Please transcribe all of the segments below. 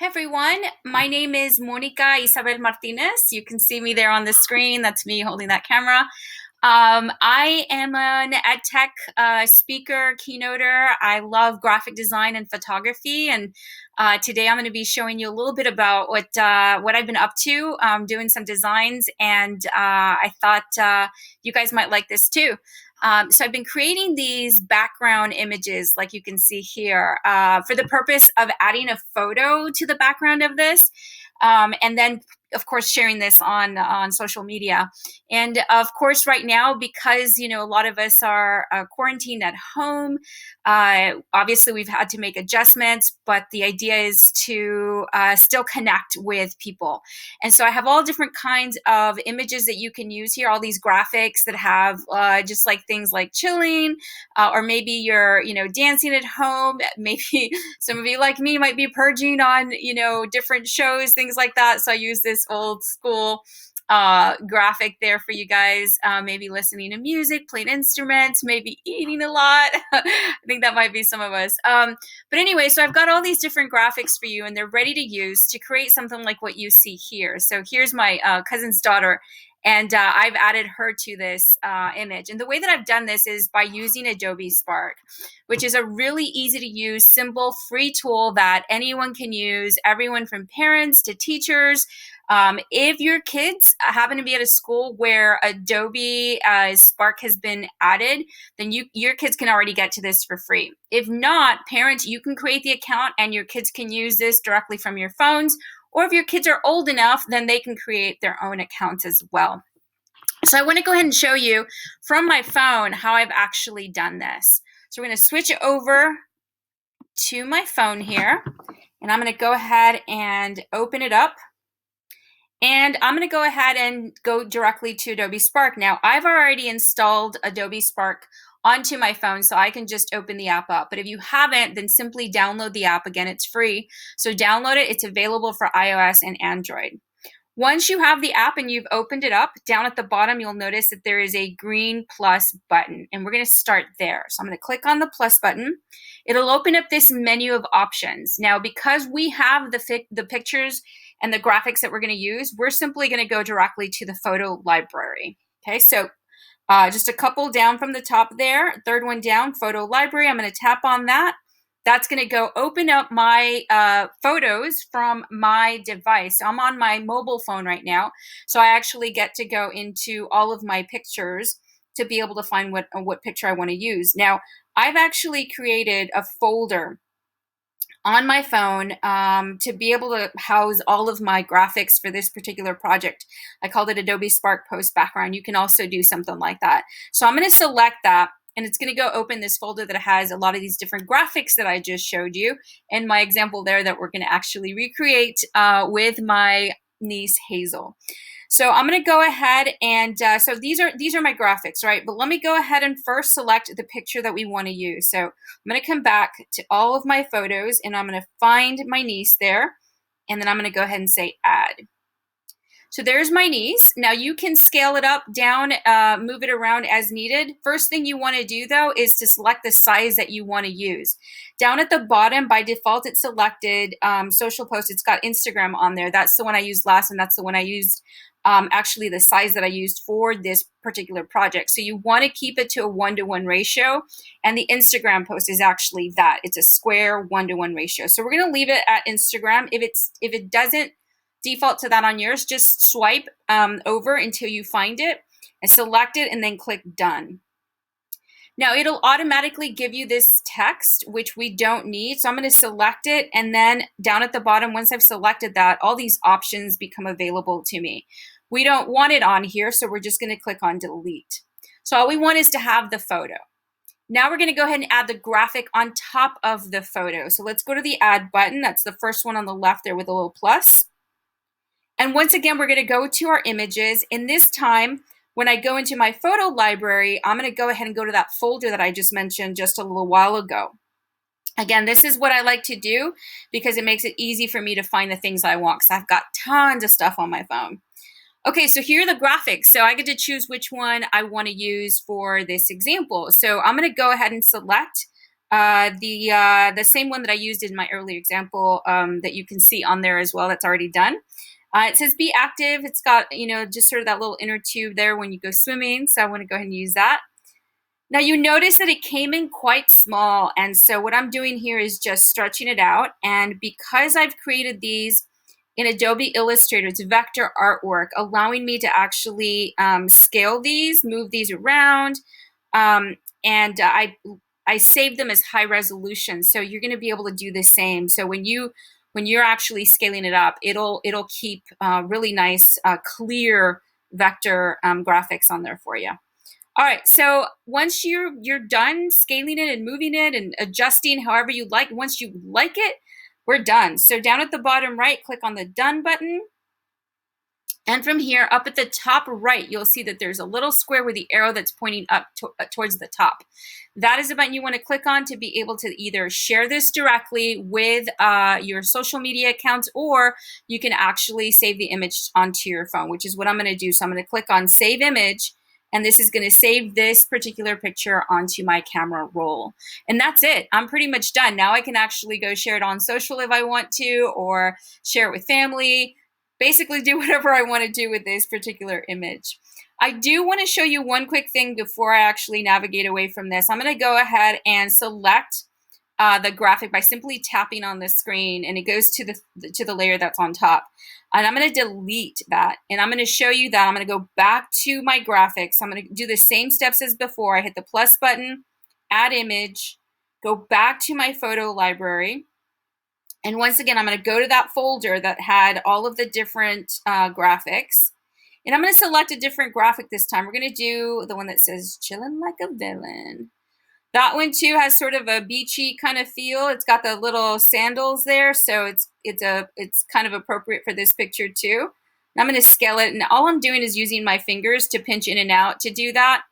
Hey everyone, my name is Monica Isabel Martinez. You can see me there on the screen. That's me holding that camera. I am an ed tech speaker, keynoter. I love graphic design and photography, and today I'm going to be showing you a little bit about what I've been up to, doing some designs, and I thought you guys might like this too. So I've been creating these background images, like you can see here, for the purpose of adding a photo to the background of this, and then of course sharing this on social media. And of course, right now, because a lot of us are quarantined at home, obviously we've had to make adjustments. But the idea is to still connect with people. And so I have all different kinds of images that you can use here. All these graphics that have just like things like chilling, or maybe you're dancing at home. Maybe some of you like me might be purging on different shows, things like that. So I use this old school graphic there for you guys, maybe listening to music, playing instruments, maybe eating a lot. I think that might be some of us. But anyway, so I've got all these different graphics for you, and they're ready to use to create something like what you see here. So here's my cousin's daughter, and I've added her to this image. And the way that I've done this is by using Adobe Spark, which is a really easy to use, simple, free tool that anyone can use, everyone from parents to teachers. If your kids happen to be at a school where Adobe Spark has been added, then your kids can already get to this for free. If not, parents, you can create the account and your kids can use this directly from your phones. Or if your kids are old enough, then they can create their own accounts as well. So I want to go ahead and show you from my phone how I've actually done this. So we're going to switch over to my phone here, and I'm going to go ahead and open it up. And I'm going to go ahead and go directly to Adobe Spark. Now, I've already installed Adobe Spark onto my phone, so I can just open the app up. But if you haven't, then simply download the app. Again, it's free. So download it. It's available for iOS and Android. Once you have the app and you've opened it up, down at the bottom, you'll notice that there is a green plus button, and we're going to start there. So I'm going to click on the plus button. It'll open up this menu of options. Now, because we have the pictures and the graphics that we're going to use, we're simply going to go directly to the photo library. Okay, so just a couple down from the top there, third one down, photo library. I'm going to tap on that. That's going to go open up my photos from my device. I'm on my mobile phone right now, so I actually get to go into all of my pictures to be able to find what picture I want to use. Now, I've actually created a folder on my phone to be able to house all of my graphics for this particular project. I called it Adobe Spark Post background. You can also do something like that. So I'm going to select that, and it's going to go open this folder that has a lot of these different graphics that I just showed you, and my example there that we're going to actually recreate with my niece Hazel. So I'm going to go ahead and so these are my graphics, right? But let me go ahead and first select the picture that we want to use. So I'm going to come back to all of my photos, and I'm going to find my niece there, and then I'm going to go ahead and say add. So there's my niece. Now you can scale it up, down, move it around as needed. First thing you want to do though is to select the size that you want to use. Down at the bottom, by default, it's selected social post. It's got Instagram on there. That's the one I used last, and that's the one I used, actually the size that I used for this particular project. So you want to keep it to a 1-to-1 ratio, and the Instagram post is actually that. It's a square 1-to-1 ratio. So we're going to leave it at Instagram. If it doesn't default to that on yours, just swipe over until you find it and select it, and then click done. Now it'll automatically give you this text, which we don't need. So I'm going to select it, and then down at the bottom, once I've selected that, all these options become available to me. We don't want it on here, so we're just going to click on delete. So all we want is to have the photo. Now we're going to go ahead and add the graphic on top of the photo. So let's go to the add button. That's the first one on the left there with a little plus. And once again, we're going to go to our images. And this time, when I go into my photo library, I'm going to go ahead and go to that folder that I just mentioned just a little while ago. Again, this is what I like to do because it makes it easy for me to find the things I want, because I've got tons of stuff on my phone. Okay, so here are the graphics. So I get to choose which one I want to use for this example. So I'm going to go ahead and select The same one that I used in my earlier example that you can see on there as well. That's already done. It says be active. It's got, just sort of that little inner tube there when you go swimming. So I want to go ahead and use that. Now you notice that it came in quite small. And so what I'm doing here is just stretching it out. And because I've created these in Adobe Illustrator, it's vector artwork, allowing me to actually scale these, move these around. And I save them as high resolution. So you're going to be able to do the same. So when you're actually scaling it up, it'll keep really nice, clear vector graphics on there for you. All right, so once you're done scaling it and moving it and adjusting however you like, once you like it, we're done. So down at the bottom right, click on the Done button. And from here, up at the top right, you'll see that there's a little square with the arrow that's pointing up towards the top. That is a button you want to click on to be able to either share this directly with your social media accounts, or you can actually save the image onto your phone, which is what I'm going to do. So I'm going to click on Save Image, and this is going to save this particular picture onto my camera roll. And that's it. I'm pretty much done. Now I can actually go share it on social if I want to, or share it with family. Basically do whatever I want to do with this particular image. I do want to show you one quick thing before I actually navigate away from this. I'm going to go ahead and select the graphic by simply tapping on the screen, and it goes to the layer that's on top. And I'm going to delete that, and I'm going to show you that. I'm going to go back to my graphics. I'm going to do the same steps as before. I hit the plus button, add image, go back to my photo library. And once again, I'm going to go to that folder that had all of the different graphics. And I'm going to select a different graphic this time. We're going to do the one that says Chillin' Like a Villain. That one too has sort of a beachy kind of feel. It's got the little sandals there, so it's kind of appropriate for this picture too. And I'm going to scale it, and all I'm doing is using my fingers to pinch in and out to do that,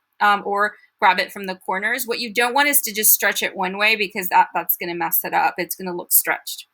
or grab it from the corners. What you don't want is to just stretch it one way, because that's going to mess it up. It's going to look stretched.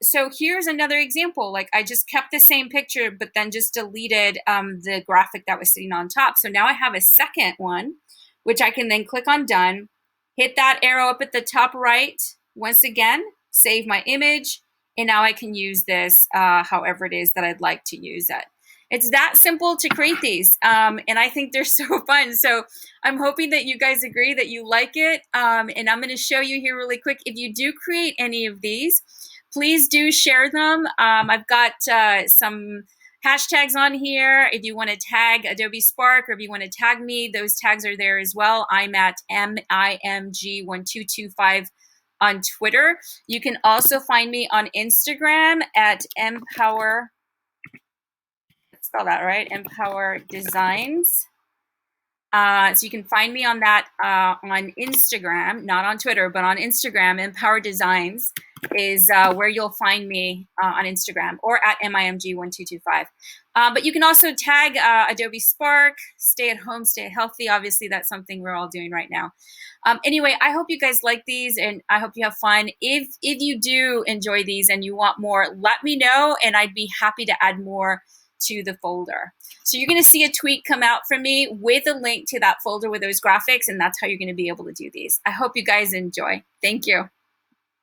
So here's another example. Like, I just kept the same picture, but then just deleted the graphic that was sitting on top. So now I have a second one, which I can then click on Done, hit that arrow up at the top right, once again, save my image, and now I can use this however it is that I'd like to use it. It's that simple to create these, and I think they're so fun. So I'm hoping that you guys agree that you like it, and I'm going to show you here really quick. If you do create any of these, please do share them. I've got some hashtags on here. If you want to tag Adobe Spark, or if you want to tag me, those tags are there as well. I'm at MIMG1225 on Twitter. You can also find me on Instagram at Empower, spell that right, Empower Designs. So you can find me on that on Instagram, not on Twitter, but on Instagram. Empower Designs is where you'll find me on Instagram, or at MIMG1225. But you can also tag Adobe Spark, stay at home, stay healthy. Obviously, that's something we're all doing right now. Anyway, I hope you guys like these, and I hope you have fun. If you do enjoy these and you want more, let me know, and I'd be happy to add more to the folder. So you're going to see a tweet come out from me with a link to that folder with those graphics, and that's how you're going to be able to do these. I hope you guys enjoy. Thank you.